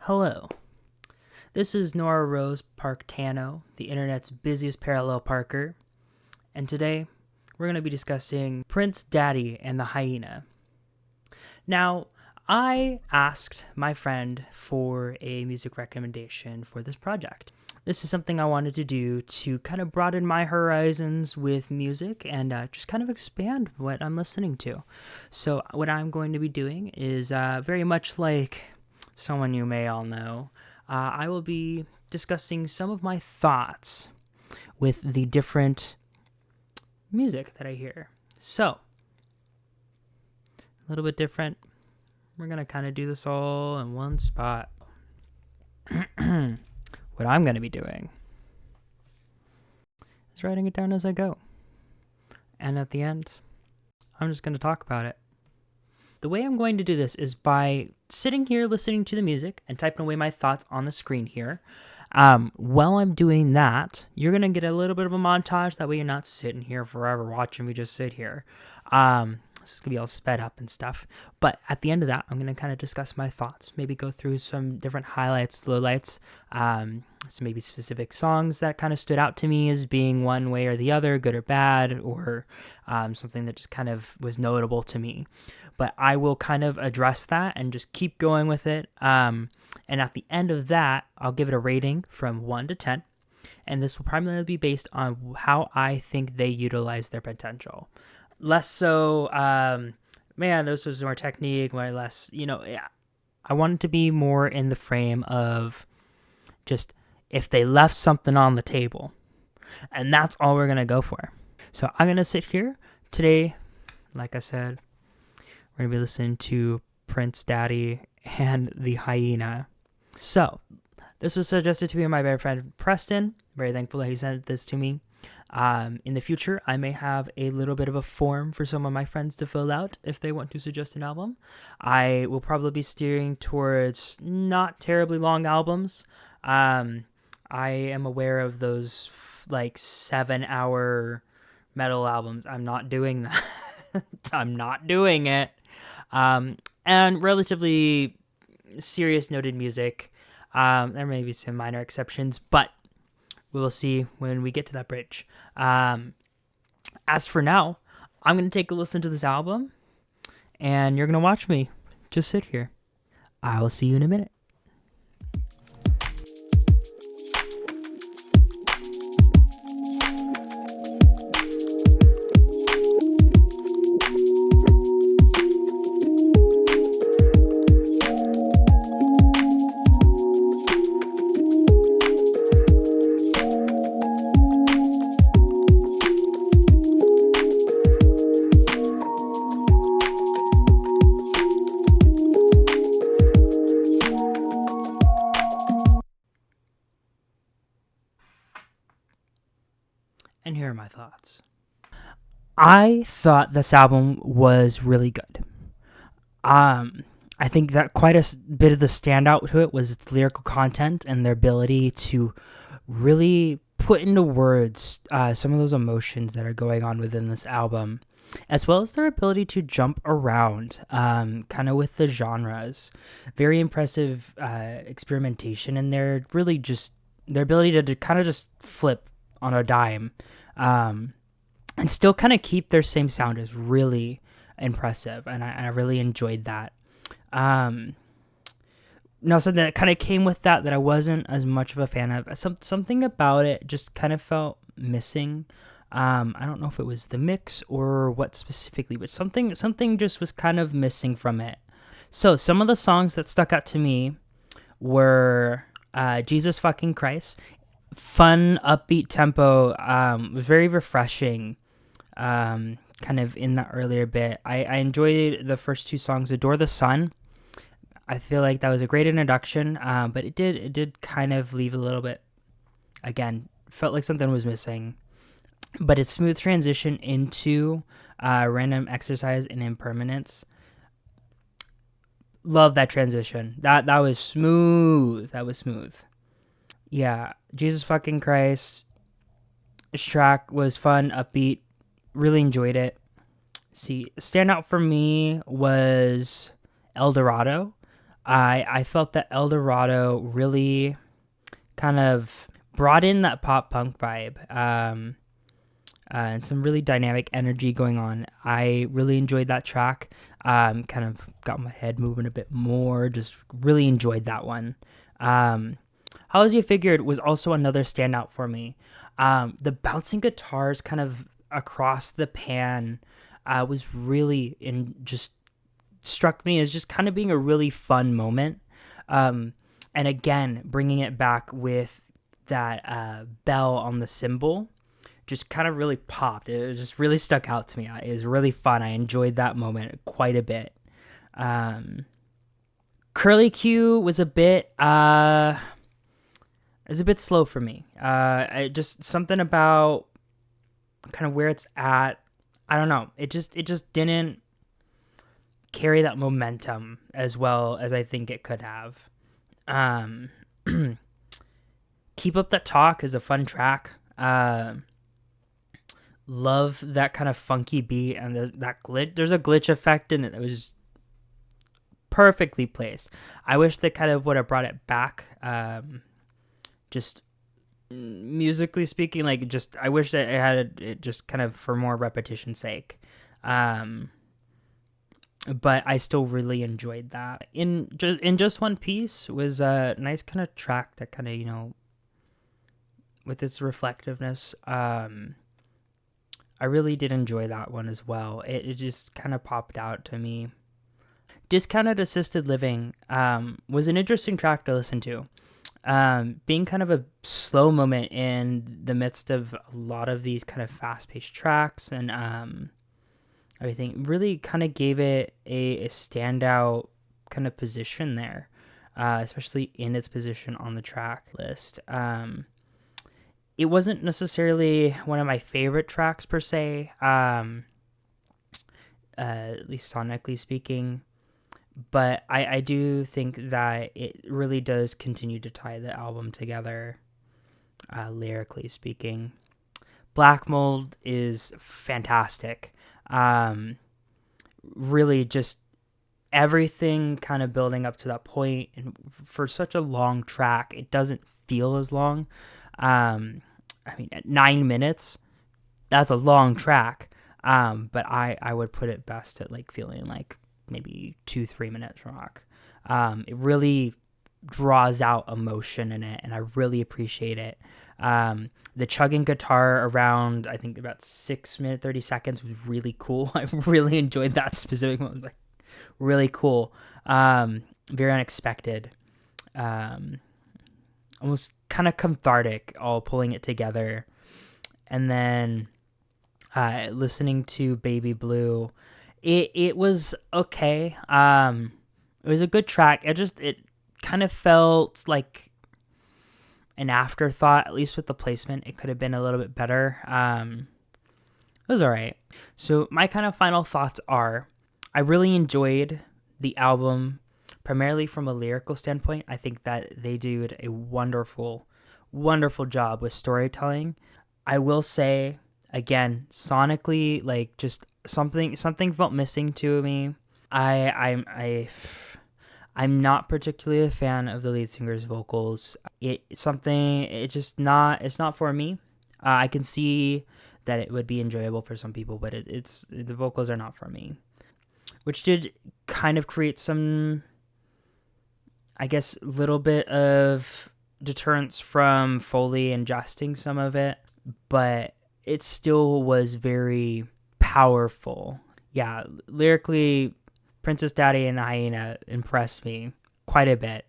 Hello, this is Nora Rose Parktano, the internet's busiest parallel parker, and today we're going to be discussing Prince Daddy and the Hyena. Now, I asked my friend for a music recommendation for this project. This is something I wanted to do to kind of broaden my horizons with music and just kind of expand what I'm listening to. So, what I'm going to be doing is very much like someone you may all know. I will be discussing some of my thoughts with the different music that I hear. So, a little bit different. We're going to kind of do this all in one spot. What I'm going to be doing is writing it down as I go. And at the end, I'm just going to talk about it. The way I'm going to do this is by sitting here listening to the music and typing away my thoughts on the screen here. While I'm doing that, you're going to get a little bit of a montage. That way you're not sitting here forever watching me just sit here. This is going to be all sped up and stuff. But at the end of that, I'm going to kind of discuss my thoughts. Maybe go through some different highlights, lowlights, some maybe specific songs that kind of stood out to me as being one way or the other, good or bad, or something that just kind of was notable to me. But I will kind of address that and just keep going with it. And at the end of that, I'll give it a rating from 1 to 10. And this will primarily be based on how I think they utilize their potential. Less so, this was more technique, more less, I want it to be more in the frame of just if they left something on the table. And that's all we're going to go for. So I'm going to sit here today, like I said, we're going to be listening to Prince Daddy and the Hyena. So, this was suggested to me by my best friend Preston. Very thankful that he sent this to me. In the future, I may have a little bit of a form for some of my friends to fill out if they want to suggest an album. I will probably be steering towards not terribly long albums. I am aware of those 7-hour metal albums. I'm not doing that. I'm not doing it. And relatively serious noted music. There may be some minor exceptions, but we will see when we get to that bridge. As for now, I'm going to take a listen to this album, and you're going to watch me just sit here. I will see you in a minute. And here are my thoughts. I thought this album was really good. I think that quite a bit of the standout to it was its lyrical content and their ability to really put into words some of those emotions that are going on within this album, as well as their ability to jump around kind of with the genres. Very impressive experimentation, and they're really just their ability to kind of just flip on a dime and still kind of keep their same sound is really impressive, and I really enjoyed that. Now, something that kind of came with that I wasn't as much of a fan of, something about it just kind of felt missing. I don't know if it was the mix or what specifically, but something just was kind of missing from it. So some of the songs that stuck out to me were Jesus Fucking Christ. Fun, upbeat tempo, was very refreshing, kind of in that earlier bit. I enjoyed the first two songs. Adore the Sun, I feel like that was a great introduction, but it did kind of leave a little bit, again, felt like something was missing. But its smooth transition into Random Exercise and Impermanence. Love that transition. That was smooth. Yeah, Jesus Fucking Christ. This track was fun, upbeat. Really enjoyed it. Standout for me was El Dorado. I felt that El Dorado really kind of brought in that pop punk vibe, and some really dynamic energy going on. I really enjoyed that track. Kind of got my head moving a bit more. Just really enjoyed that one. How As You Figured was also another standout for me. The bouncing guitars kind of across the pan was really just struck me as just kind of being a really fun moment. And again, bringing it back with that bell on the cymbal just kind of really popped. It just really stuck out to me. It was really fun. I enjoyed that moment quite a bit. Curly Q was a bit slow for me. Just something about kind of where it's at. I don't know. It just didn't carry that momentum as well as I think it could have. Keep Up That Talk is a fun track. Love that kind of funky beat, and that glitch. There's a glitch effect in it that was perfectly placed. I wish they kind of would have brought it back. Just musically speaking, like I wish that it had it just kind of for more repetition's sake. But I still really enjoyed that. In Just One Piece was a nice kind of track that kind of, with its reflectiveness. I really did enjoy that one as well. It just kind of popped out to me. Discounted Assisted Living was an interesting track to listen to. Being kind of a slow moment in the midst of a lot of these kind of fast-paced tracks and everything really kind of gave it a standout kind of position there, especially in its position on the track list. It wasn't necessarily one of my favorite tracks per se, at least sonically speaking, but I do think that it really does continue to tie the album together, lyrically speaking. Black Mold is fantastic. Really just everything kind of building up to that point, and for such a long track, it doesn't feel as long. At 9 minutes, that's a long track. But I would put it best at like feeling like maybe 2-3 minutes rock. It really draws out emotion in it, and I really appreciate it. The chugging guitar around, I think about 6 minutes, 30 seconds was really cool. I really enjoyed that specific moment. Like, really cool. Very unexpected. Almost kind of cathartic, all pulling it together. And then listening to Baby Blue, it was okay. It was a good track. It kind of felt like an afterthought, at least with the placement. It could have been a little bit better. It was all right. So my kind of final thoughts are, I really enjoyed the album, primarily from a lyrical standpoint. I think that they did a wonderful, wonderful job with storytelling. I will say, again, sonically, like just something felt missing to me. I'm not particularly a fan of the lead singer's vocals. It's not for me. I can see that it would be enjoyable for some people, but the vocals are not for me, which did kind of create some, I guess, little bit of deterrence from Foley ingesting some of it, but it still was very powerful. Yeah, lyrically, Prince Daddy and the Hyena impressed me quite a bit.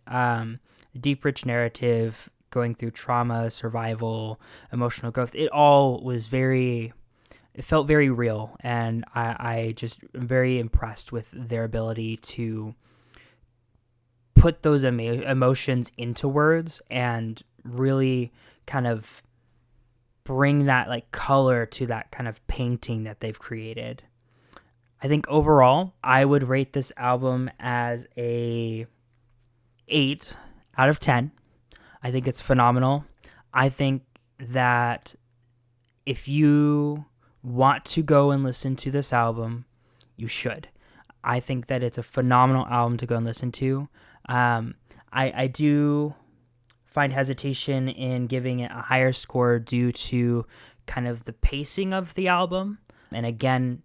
Deep, rich narrative, going through trauma, survival, emotional growth. It felt very real, and I just am very impressed with their ability to put those emotions into words and really kind of bring that like color to that kind of painting that they've created. I think overall, I would rate this album as a 8 out of 10. I think it's phenomenal. I think that if you want to go and listen to this album, you should. I think that it's a phenomenal album to go and listen to. I do find hesitation in giving it a higher score due to kind of the pacing of the album. And again,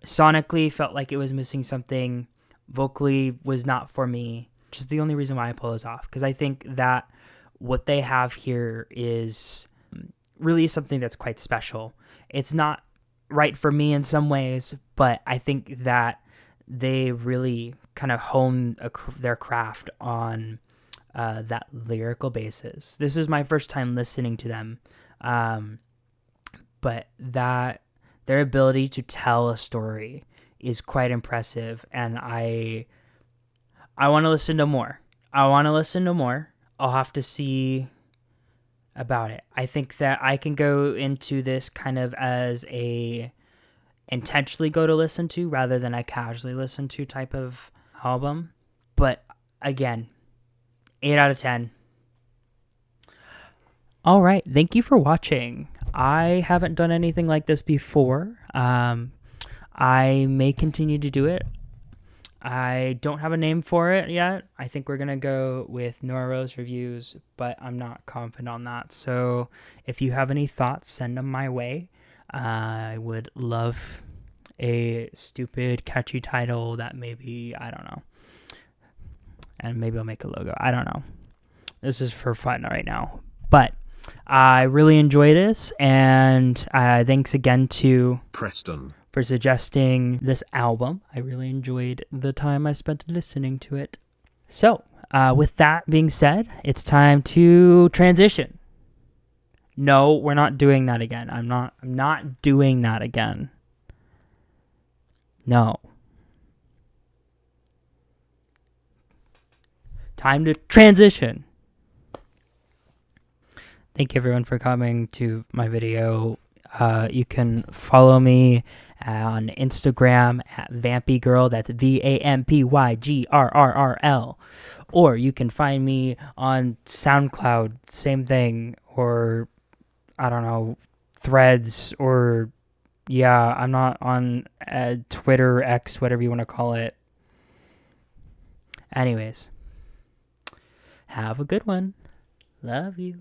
sonically felt like it was missing something. Vocally was not for me, which is the only reason why I pull this off. Because I think that what they have here is really something that's quite special. It's not right for me in some ways, but I think that they really kind of hone their craft on that lyrical basis. This is my first time listening to them, but that their ability to tell a story is quite impressive, and I want to listen to more. I'll have to see about it. I think that I can go into this kind of as a intentionally go to listen to rather than a casually listen to type of album. But again, 8 out of 10. All right, thank you for watching. I haven't done anything like this before. I may continue to do it. I don't have a name for it yet. I think we're going to go with Nora's reviews, but I'm not confident on that. So if you have any thoughts, send them my way. I would love a stupid, catchy title that maybe, I don't know. And maybe I'll make a logo. I don't know. This is for fun right now. But I really enjoy this, and thanks again to Preston for suggesting this album. I really enjoyed the time I spent listening to it. So, with that being said, it's time to transition. No, we're not doing that again. I'm not doing that again. No. Time to transition. Thank you everyone for coming to my video. You can follow me on Instagram at vampygrrrl. That's VAMPYGRRRL. Or you can find me on Soundcloud, same thing, or I don't know, Threads, or yeah, I'm not on Twitter, X, whatever you want to call it. Anyways, have a good one. Love you.